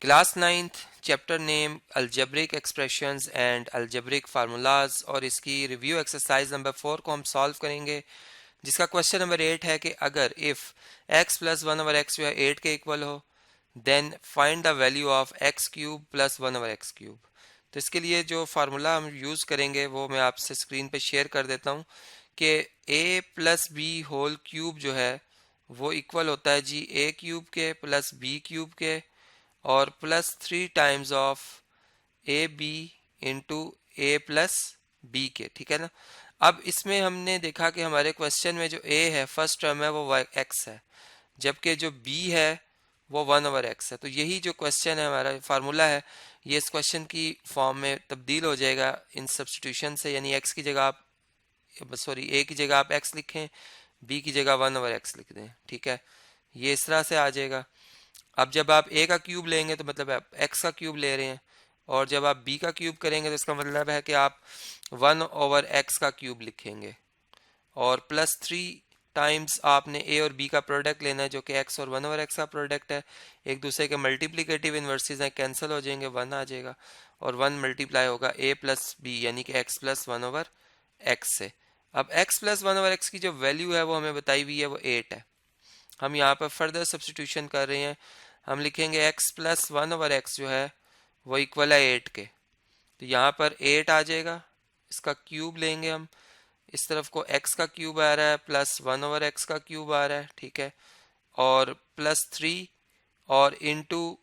Class 9th chapter name algebraic expressions and algebraic formulas और इसकी review exercise number 4 को हम सॉल्व करेंगे, जिसका क्वेश्चन नंबर 8 है कि अगर if x plus 1 over x जो है 8 के इक्वल हो, then find the value of x cube plus 1 over x cube. तो इसके लिए जो फार्मूला हम यूज़ करेंगे वो मैं आपसे स्क्रीन पे शेयर कर देता हूँ कि a plus b whole cube जो है वो इक्वल होता है जी a क्यूब के प्लस b क्यूब के और plus 3 times of a b into a plus b के, ठीक है ना। अब इसमें हमने देखा कि हमारे क्वेश्चन में जो ए है फर्स्ट टर्म है वो एक्स है, जबकि जो बी है वो 1 ओवर एक्स है। तो यही जो क्वेश्चन है हमारा फार्मूला है ये इस क्वेश्चन की फॉर्म में तब्दील हो जाएगा इन सब्स्टिट्यूशन से, यानी एक्स की जगह आप ए की जगह आप एक्स लिखें, बी की जगह 1 ओवर एक्स लिख दें, ठीक है। ये इस तरह से आ जाएगा। अब जब आप a का क्यूब लेंगे तो मतलब आप x का क्यूब ले रहे हैं, और जब आप b का क्यूब करेंगे तो इसका मतलब है कि आप 1 ओवर x का क्यूब लिखेंगे, और प्लस 3 टाइम्स आपने a और b का प्रोडक्ट लेना है जो कि x और 1 ओवर x का प्रोडक्ट है। एक दूसरे के मल्टीप्लिकेटिव इन्वर्सेस हैं, कैंसिल हो जाएंगे, 1 आ जाएगा और 1 मल्टीप्लाई होगा a प्लस बी यानी कि x प्लस 1 ओवर x से। अब x प्लस 1 ओवर x की जो वैल्यू है वो हमें बताई हुई है वो 8 है। हम यहाँ पर फर्दर सब्स्टिट्यूशन कर रहे हैं, हम लिखेंगे x प्लस 1 ओवर एक्स जो है वो इक्वल है 8 के। तो यहाँ पर 8 आ जाएगा, इसका क्यूब लेंगे हम, इस तरफ को x का क्यूब आ रहा है प्लस 1 ओवर एक्स का क्यूब आ रहा है, ठीक है, और प्लस 3 और into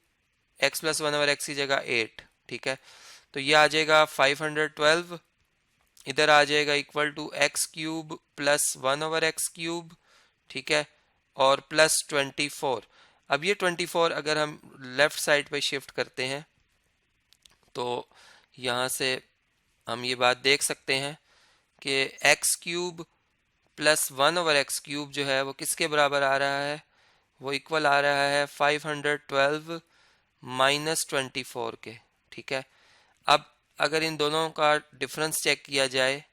x plus 1 over x की जगह 8, ठीक है। तो ये आ जाएगा 512, इधर आ जाएगा equal to x cube plus 1 over x cube, ठीक है, और प्लस 24। अब ये 24 अगर हम लेफ्ट साइड पे शिफ्ट करते हैं तो यहाँ से हम ये बात देख सकते हैं कि x cube plus 1 over x cube जो है वो किसके बराबर आ रहा है, वो इक्वल आ रहा है 512 माइनस 24 के, ठीक है। अब अगर इन दोनों का डिफरेंस चेक किया जाए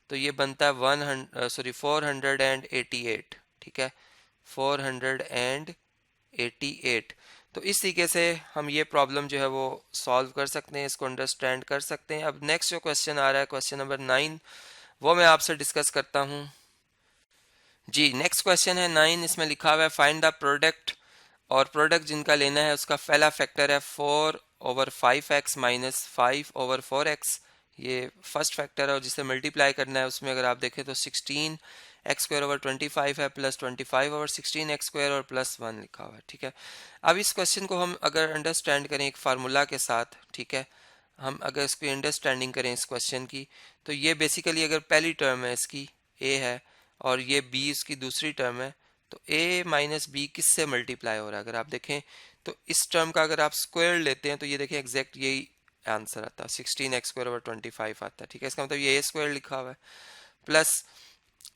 तो ये बनता है 488, ठीक है, 488। तो इस तरीके से हम ये प्रॉब्लम जो है वो सॉल्व कर सकते हैं, इसको अंडरस्टैंड कर सकते हैं। अब नेक्स्ट जो क्वेश्चन आ रहा है क्वेश्चन नंबर 9, वो मैं आपसे डिस्कस करता हूँ जी। नेक्स्ट क्वेश्चन है 9, इसमें लिखा हुआ है फाइंड द प्रोडक्ट, और प्रोडक्ट जिनका लेना है उसका पहला फैक्टर है 4 over 5x minus 5 over 4x। ये फर्स्ट फैक्टर है और जिसे मल्टीप्लाई करना है उसमें अगर आप देखें तो 16 एक्स स्क्वायर ओवर 25 है प्लस 25 ओवर 16 एक्स स्क्वायर और प्लस 1 लिखा हुआ है, ठीक है। अब इस क्वेश्चन को हम अगर अंडरस्टैंड करें एक फार्मूला के साथ, ठीक है, हम अगर इसकी अंडरस्टैंडिंग करें इस क्वेश्चन की, तो ये बेसिकली अगर पहली टर्म है इसकी a है और ये b इसकी दूसरी टर्म है, तो a माइनस बी किससे मल्टीप्लाई हो रहा है। अगर आप देखें तो इस टर्म का अगर आप स्क्वायर लेते हैं तो ये देखें एग्जैक्ट यही आंसर आता है, 16 एक्स स्क्वायर ओवर 25 आता है, ठीक है। इसका मतलब ये a स्क्वायर लिखा हुआ है प्लस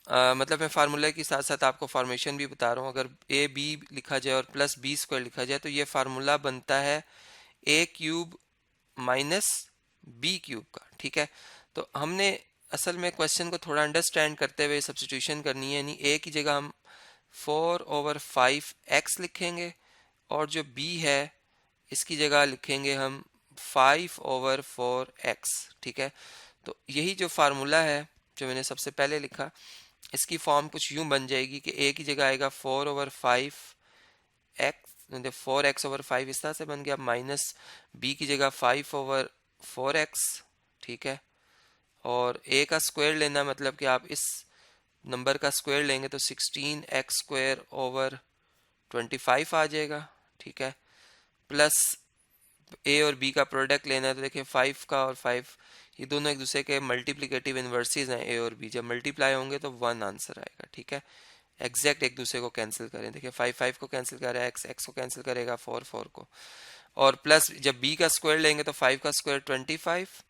मतलब मैं फार्मूले के साथ साथ आपको फॉर्मेशन भी बता रहा हूँ। अगर ए बी लिखा जाए और प्लस बी स्क्वायर लिखा जाए तो ये फार्मूला बनता है a cube minus b cube का, ठीक है। तो हमने असल में क्वेश्चन को थोड़ा अंडरस्टैंड करते हुए सब्स्टिट्यूशन करनी है, यानी a की जगह हम 4 ओवर 5x लिखेंगे और जो b है इसकी जगह लिखेंगे हम 5 ओवर 4x, ठीक है। तो यही जो फार्मूला है जो मैंने सबसे पहले लिखा, इसकी फॉर्म कुछ यूं बन जाएगी कि a की जगह आएगा 4 ओवर 5x, 4x ओवर 5 इस तरह से बन गया, माइनस b की जगह 5 ओवर 4x, ठीक है, और a का स्क्वायर लेना मतलब कि आप इस नंबर का स्क्वायर लेंगे तो 16 एक्स स्क्वायर ओवर 25 आ जाएगा, ठीक है, प्लस a और b का प्रोडक्ट लेना है तो देखिए 5 का और 5 ये दोनों एक दूसरे के मल्टीप्लिकेटिव इन्वर्सेस हैं, a और b जब मल्टीप्लाई होंगे तो 1 आंसर आएगा, ठीक है। एग्जैक्ट एक दूसरे को कैंसिल करें, देखिए 5 5 को कैंसिल कर रहा है, x को कैंसिल करेगा 4 4 को, और प्लस जब b का स्क्वायर लेंगे तो 5 का स्क्वायर 25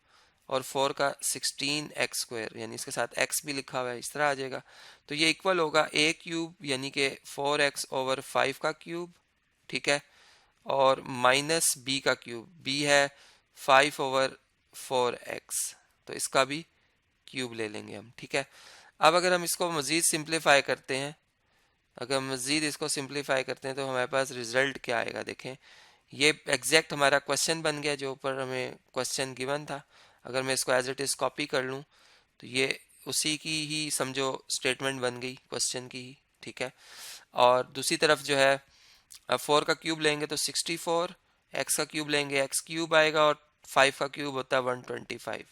और 4 का 16 एक्स स्क्वायर, यानी इसके साथ x भी लिखा हुआ है, इस तरह आ जाएगा। तो ये इक्वल होगा a क्यूब यानी कि 4x ओवर 5 का क्यूब, ठीक है, और माइनस b का क्यूब, b है 5 ओवर 4x, तो इसका भी क्यूब ले लेंगे हम, ठीक है। अब अगर हम इसको मज़ीद सिंप्लीफाई करते हैं, अगर मज़ीद इसको सिंप्लीफाई करते हैं तो हमारे पास रिजल्ट क्या आएगा, देखें ये एग्जैक्ट हमारा क्वेश्चन बन गया जो ऊपर हमें क्वेश्चन गिवन था। अगर मैं इसको एज इट इज़ कॉपी कर लूँ तो ये उसी की ही समझो स्टेटमेंट बन गई क्वेश्चन की ही, ठीक है। और दूसरी तरफ जो है 4 का क्यूब लेंगे तो 64, एक्स का क्यूब लेंगे एक्स क्यूब आएगा, और 5 का क्यूब होता है 125,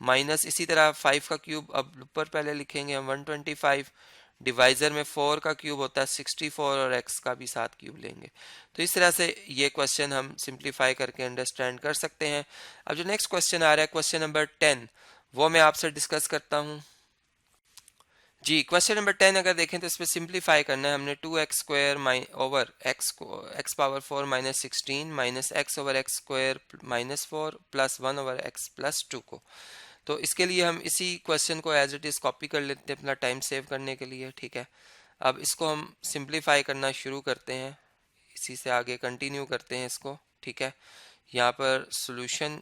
माइनस इसी तरह 5 का क्यूब अब ऊपर पहले लिखेंगे हम 125, डिवाइजर में 4 का क्यूब होता है 64 और x का भी साथ क्यूब लेंगे। तो इस तरह से ये क्वेश्चन हम सिंप्लीफाई करके अंडरस्टैंड कर सकते हैं। अब जो नेक्स्ट क्वेश्चन आ रहा है क्वेश्चन नंबर 10, वो मैं आपसे डिस्कस करता हूँ। जी क्वेश्चन नंबर 10 अगर देखें तो इसमें सिंप्लीफाई करना है हमने 2x स्क्वायर ओवर एक्स को x power 4 minus 16 minus x over x square minus 4 plus 1 over x plus 2 को। तो इसके लिए हम इसी क्वेश्चन को एज इट इज़ कॉपी कर लेते हैं अपना टाइम सेव करने के लिए, ठीक है। अब इसको हम सिंप्लीफाई करना शुरू करते हैं, इसी से आगे कंटिन्यू करते हैं इसको, ठीक है। यहाँ पर सॉल्यूशन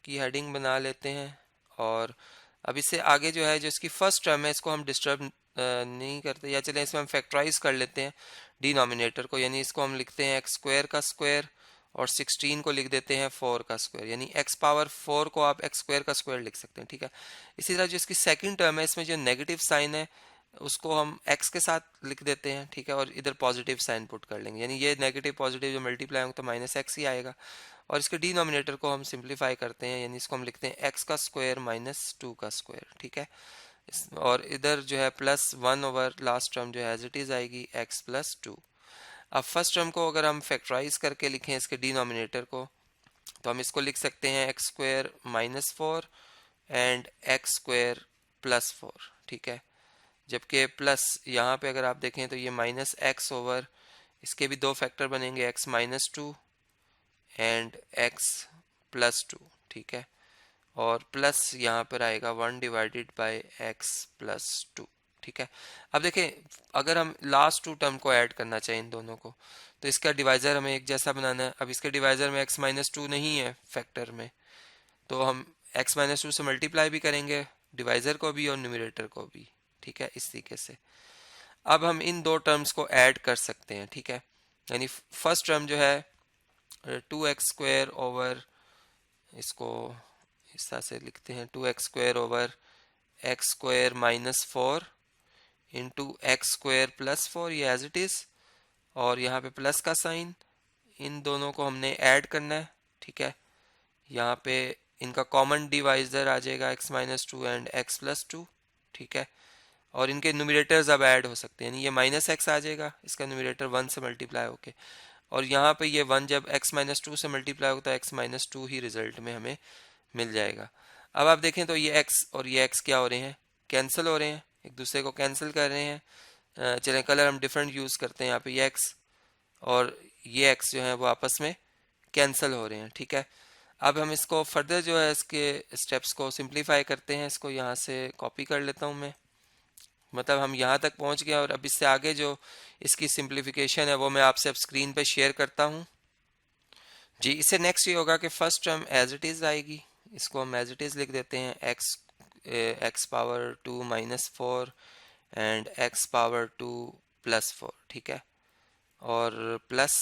की हेडिंग बना लेते हैं, और अब इससे आगे जो है जो इसकी फर्स्ट टर्म है इसको हम डिस्टर्ब नहीं करते, या चलें इसमें हम फैक्टराइज कर लेते हैं डिनोमिनेटर को, यानी इसको हम लिखते हैं एक्स स्क्वायर का स्क्वायर और 16 को लिख देते हैं 4 का स्क्वायर, यानी एक्स पावर 4 को आप एक्स स्क्वायर का स्क्वायर लिख सकते हैं, ठीक है। इसी तरह जो इसकी सेकंड टर्म है इसमें जो नेगेटिव साइन है उसको हम x के साथ लिख देते हैं, ठीक है, और इधर पॉजिटिव साइन पुट कर लेंगे, यानी ये नेगेटिव पॉजिटिव जो मल्टीप्लाई होंगे तो माइनस एक्स ही आएगा। और इसके डिनोमिनेटर को हम सिंप्लीफाई करते हैं, यानी इसको हम लिखते हैं एक्स का स्क्वायर माइनस 2 का स्क्वायर, ठीक है। और इधर जो है प्लस 1 ओवर लास्ट टर्म जो है एज इट इज आएगी एक्स प्लस 2। अब फर्स्ट टर्म को अगर हम फैक्टराइज करके लिखें इसके डिनोमिनेटर को, तो हम इसको लिख सकते हैं x square minus 4 and x square plus 4, ठीक है। जबकि प्लस यहाँ पे अगर आप देखें तो ये माइनस एक्स ओवर इसके भी दो फैक्टर बनेंगे, x minus 2 and x plus 2, ठीक है। और प्लस यहाँ पर आएगा 1 डिवाइडेड बाय एक्स प्लस 2, ठीक है। अब देखें अगर हम लास्ट टू टर्म को ऐड करना चाहें इन दोनों को, तो इसका डिवाइज़र हमें एक जैसा बनाना है। अब इसके डिवाइज़र में एक्स माइनस 2 नहीं है फैक्टर में, तो हम एक्स माइनस 2 से मल्टीप्लाई भी करेंगे डिवाइज़र को भी और न्यूमरेटर को भी, ठीक है, इस तरीके से। अब हम इन दो टर्म्स को ऐड कर सकते हैं, ठीक है। यानी फर्स्ट टर्म जो है 2x स्क्वायर ओवर, इसको इस तरह से लिखते हैं 2x square over x square minus 4 into x square plus 4, ये एज इट इज़, और यहाँ पे प्लस का साइन, इन दोनों को हमने ऐड करना है, ठीक है। यहाँ पे इनका कॉमन डिवाइजर आ जाएगा x minus 2 and x plus 2, ठीक है। और इनके न्यूमरेटर्स अब ऐड हो सकते हैं, यानी ये माइनस एक्स आ जाएगा, इसका न्यूमरेटर 1 से मल्टीप्लाई होके, और यहाँ पे ये 1 जब x माइनस 2 से मल्टीप्लाई होता है x माइनस 2 ही रिजल्ट में हमें मिल जाएगा। अब आप देखें तो ये x और ये x क्या हो रहे हैं, कैंसिल हो रहे हैं, एक दूसरे को कैंसिल कर रहे हैं। चलें कलर हम डिफरेंट यूज़ करते हैं, यहाँ पे ये x और ये x जो है वो आपस में कैंसिल हो रहे हैं, ठीक है। अब हम इसको फर्दर जो है इसके स्टेप्स को सिंप्लीफाई करते हैं, इसको यहाँ से कॉपी कर लेता हूँ मैं, मतलब हम यहाँ तक पहुँच गए, और अब इससे आगे जो इसकी सिंप्लीफिकेशन है वो मैं आपसे अब स्क्रीन पे शेयर करता हूँ। जी इससे नेक्स्ट ये होगा कि first term as it is आएगी, इसको हम एज इट इज़ लिख देते हैं x power 2 minus 4 and x power 2 plus 4, ठीक है। और प्लस,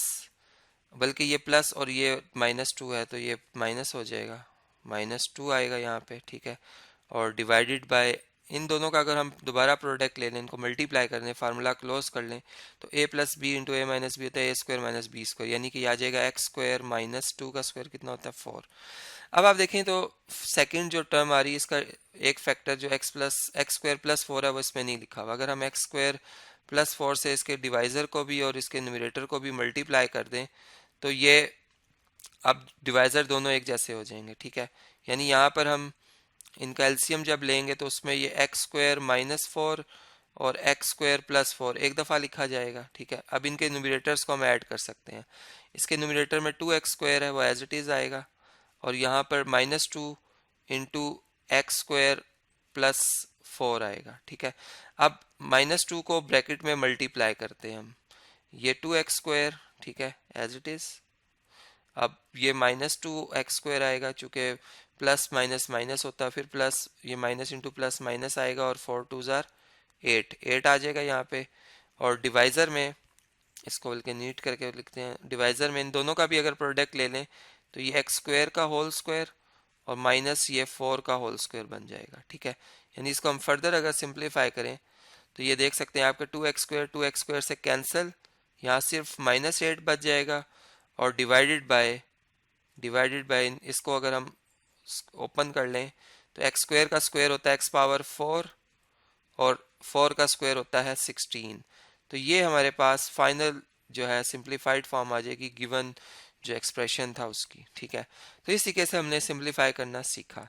बल्कि ये प्लस और ये माइनस 2 है तो ये माइनस हो जाएगा, माइनस 2 आएगा यहाँ पे, ठीक है। और डिवाइडेड बाय इन दोनों का अगर हम दोबारा प्रोडक्ट ले लें, इनको मल्टीप्लाई कर लें, फार्मूला क्लोज कर लें, तो a plus b into a minus b होता है a square minus b square, यानी कि आ जाएगा एक्स स्क्वायर माइनस 2 का स्क्वायर कितना होता है 4। अब आप देखें तो सेकंड जो टर्म आ रही है इसका एक फैक्टर जो एक्स स्क्वायर प्लस 4 है वो इसमें नहीं लिखा हुआ। अगर हम एक्स स्क्वायर प्लस 4 से इसके डिवाइज़र को भी और इसके न्यूमरेटर को भी मल्टीप्लाई कर दें तो ये अब डिवाइज़र दोनों एक जैसे हो जाएंगे, ठीक है। यानी यहाँ पर हम इनका एलसीएम जब लेंगे तो उसमें ये एक्स स्क्वायर माइनस 4 और एक्स स्क्वायर प्लस 4 एक दफ़ा लिखा जाएगा, ठीक है। अब इनके न्यूमरेटर्स को हम ऐड कर सकते हैं, इसके न्यूमरेटर में 2x स्क्वायर है वो एज इट इज़ आएगा, और यहाँ पर minus 2 into x square plus 4 आएगा, ठीक है। अब माइनस 2 को ब्रैकेट में मल्टीप्लाई करते हैं हम, ये 2x स्क्वायर, ठीक है, एज इट इज़। अब ये माइनस 2x स्क्वायर आएगा, चूँकि प्लस माइनस माइनस होता है, फिर प्लस ये माइनस इंटू प्लस माइनस आएगा, और 4 2 ज़ार 8 आ जाएगा यहाँ पे। और डिवाइज़र में इसको बल्कि नीट करके लिखते हैं। डिवाइज़र में इन दोनों का भी अगर प्रोडक्ट ले लें तो ये एक्स स्क्वायर का होल स्क्वायर और माइनस ये 4 का होल स्क्वायर बन जाएगा, ठीक है। यानी इसको हम फर्दर अगर सिंप्लीफाई करें तो ये देख सकते हैं आपका 2x स्क्वायर से कैंसिल, यहाँ सिर्फ -8 बच जाएगा और डिवाइडेड बाय इसको अगर हम ओपन कर लें तो एक्स स्क्वायर का स्क्वायर होता है एक्स पावर 4 और 4 का स्क्वायर होता है 16। तो ये हमारे पास फाइनल जो है सिंप्लीफाइड फॉर्म आ जाएगी गिवन जो एक्सप्रेशन था उसकी, ठीक है। तो इस तरीके से हमने सिंप्लीफाई करना सीखा।